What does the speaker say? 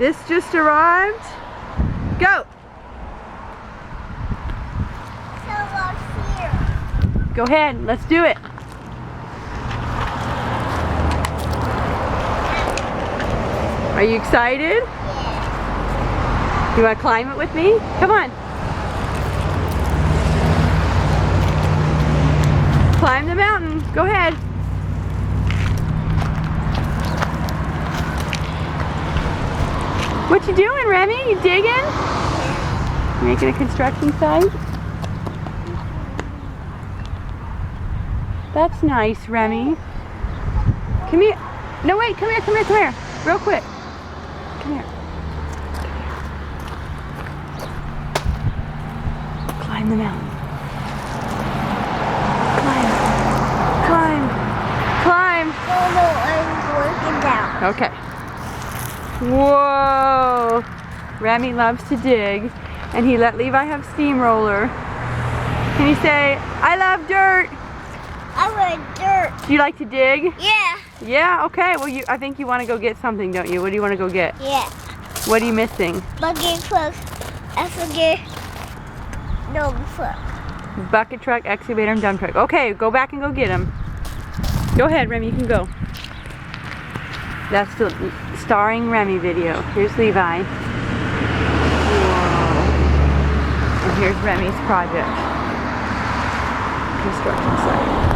This just arrived. Go. Go ahead, let's do it. Are you excited? Yeah. You want to climb it with me? Come on. Climb the mountain. Go ahead. What you doing, Remie? You digging? Making a construction site? That's nice, Remie. Come here. No, wait, come here, come here, come here. Real quick. Come here. Climb the mountain. Climb. Climb. Climb. No, I'm working down. Okay. Whoa. Remie loves to dig, and he let Levi have steamroller. Can you say, I love dirt? I want dirt. Do you like to dig? Yeah. Yeah, okay. Well, I think you want to go get something, don't you? What do you want to go get? Yeah. What are you missing? Bucket truck, excavator, no truck. Bucket truck, excavator, and dump truck. Okay, go back and go get them. Go ahead, Remie, you can go. That's the starring Remie video. Here's Levi. Whoa. And here's Remie's project. Construction site.